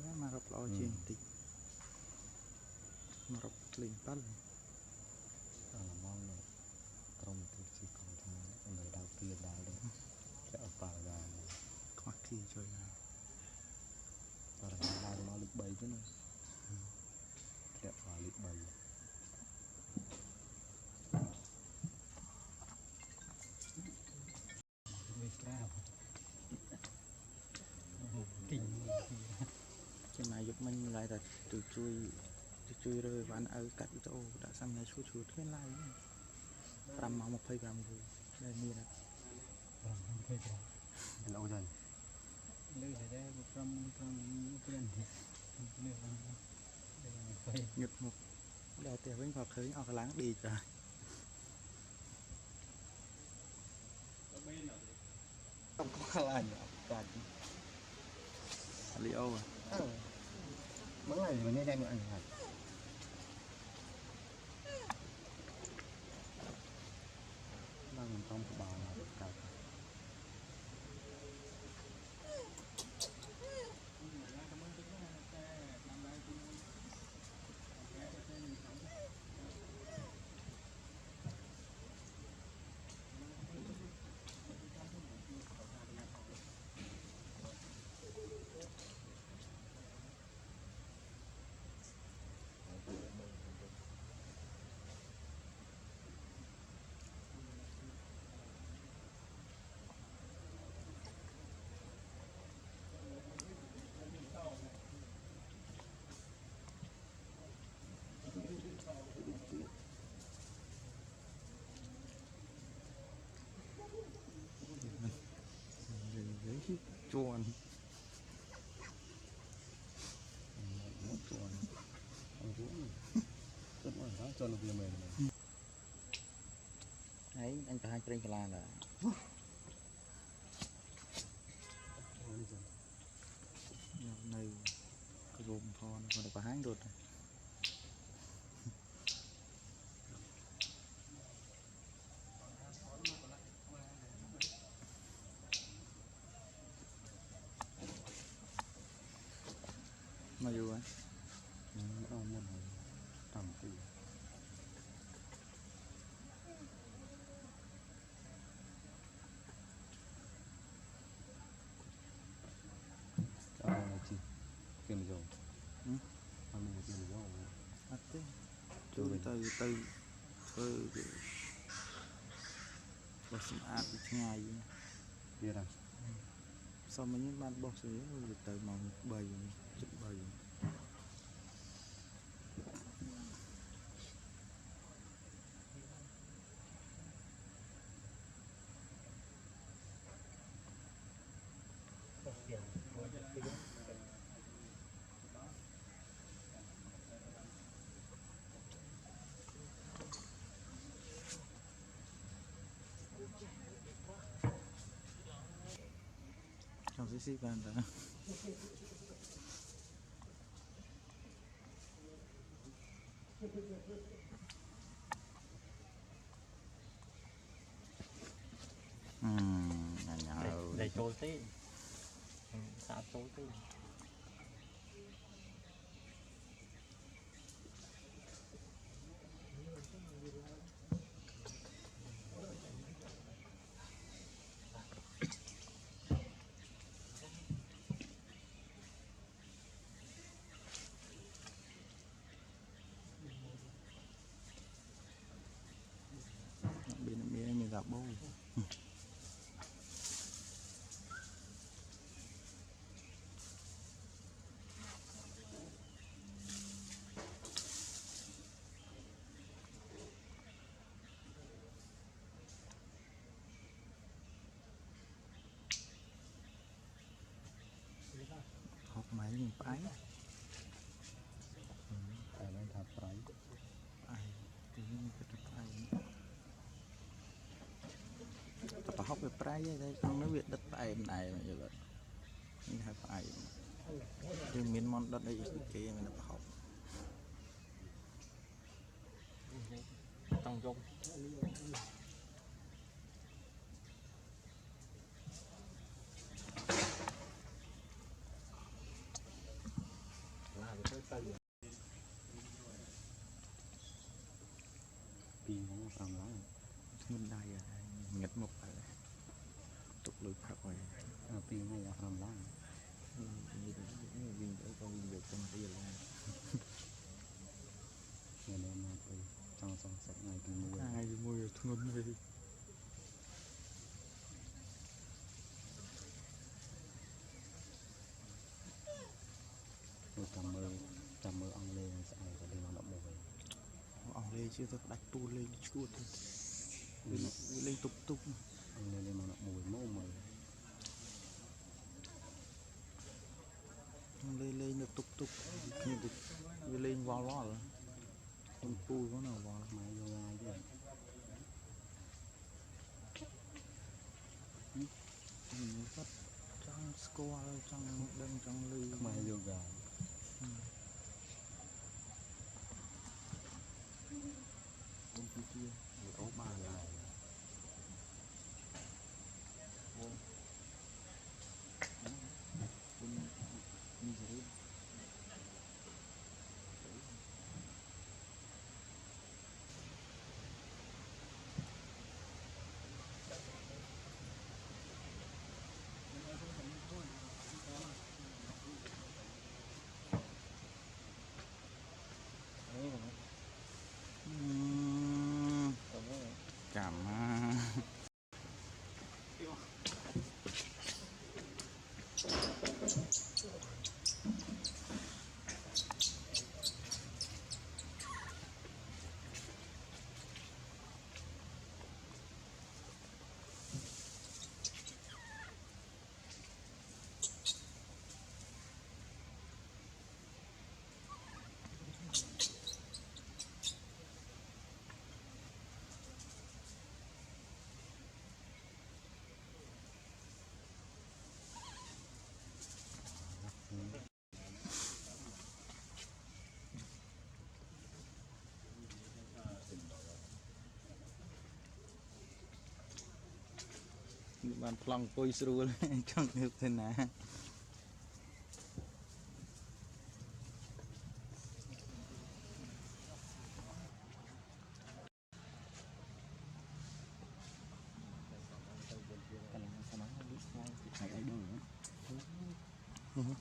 cái mà rập lo chuyện thì mà rập liền tắt là mong này trong thực sự còn thằng người đào kia đào được sẽ vào là khoa kỳ chơi này và là đào nó lịch bầy chứ này sẽ vào lịch bầy cái mà giúp mình lại là từ chui rồi và ở cạnh chỗ đã sang ngày chuột chuột thế này làm máu một phây gram rồi đây như là lâu dần nhật một để tiền với hoặc khởi hoặc láng đi trời không có khả năng cả liệu à mấy ngày mà nghe đây mà anh hả đang trong bà là cả chuồn cho nó về mình ấy anh phải hai trên cái là này cái gồm thon còn được có háng đột mà dù ấy tầm tỷ chị tiền rồi mình tiền rồi mất thế chui từ thôi bớt sum áp ngày biết à sau mấy những bạn bớt sẽ từ màu bầy chụp bầy trong xí bàn đó để trôi tí xả trôi tí bên mình gặp bố học máy mình phải lên tháp phải ai thì cái phải học về trái đây trong nó việc đất phải này mà vậy mình phải thì miền món đất đây cái mình phải học trong rung mình đây nghịch một phải tục lưỡi phật rồi pi ngay ở hàm lá như viên đỡ con viên được trong cái gì là ngày nay mà tôi trong song sạch ngày kỳ mùa ai mùi thun về tôi cầm mơ ông lên sẽ và đi vào động mùa ông lên chưa tôi đặt tu lên chuột lên tục tục ông lên vào động mùa mẫu mùa lên được tục tục như lên vào lo rồi không tu có nào vào máy yoga chứ rất trong squat trong đơn trong lư máy yoga Campuchia để ốp bà lại cảm bạn plong poi srul trong nước thế nào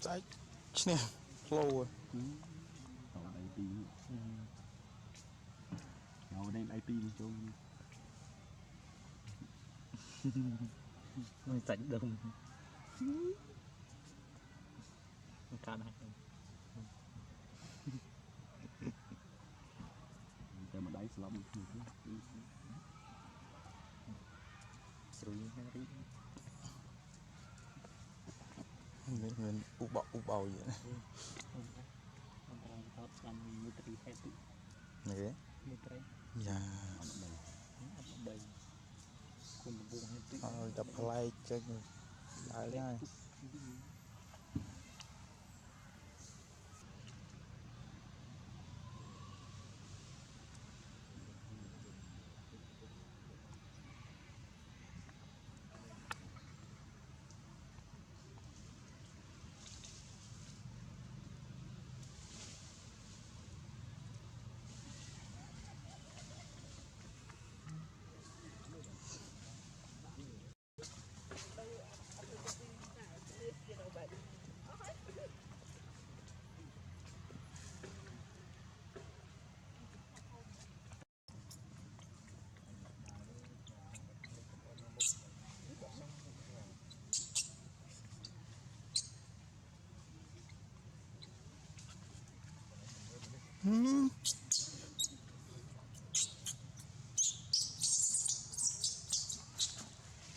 chạy nè lâu rồi ở đây IP cho người sạch đồng cả này để mà đáy slot một chút rồi mình úp bầu vậy ông đang thọt làm một tí hay tụ này một tí dạ đầy cùng buông hay tụ đập play chơi lại đây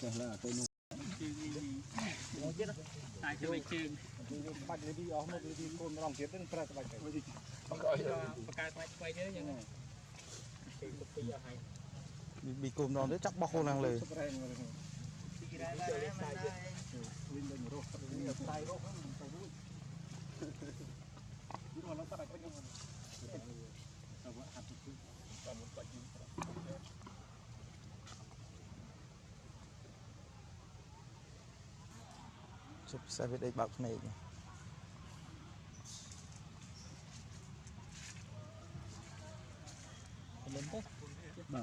chắc là tôi nuôi ai cho mày chơi bắt đi ở một đi con rong chết đến phải bắt cái cái quay thế như này bị cùm nó chắc bọc hôn năng lời chụp xe về đây bọc này lên thế bà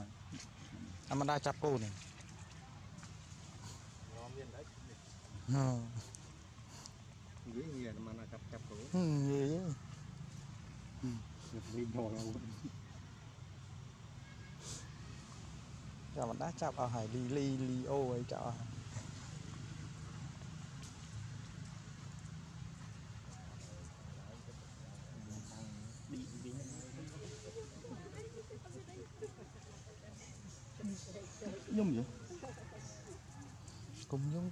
mà đa chắp cô này. nó miền đấy Ờ. dễ nghe mà nó chập chập cổ Gì vậy? đi nhỏ đâu Giờ mình đã chắp ở hải li ô ấy cho đi đi nhung vậy cùng dung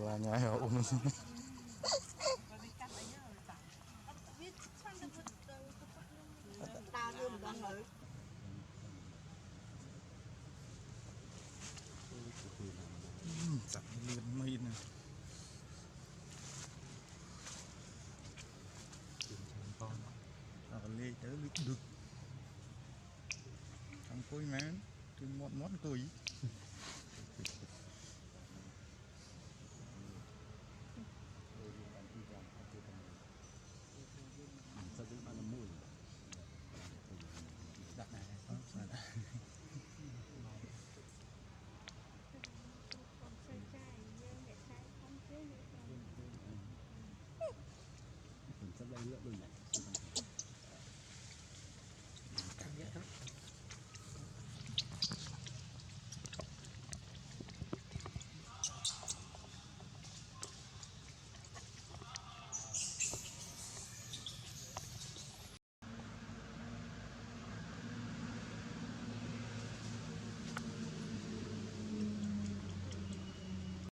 là nhà hiệu tao đưa một con ngữ chặt liền mây nè con ở lê tới bị đực thằng cối mán thì món cười sao cũng ăn mùi đặt này không sao đã mình sắp đây nữa rồi này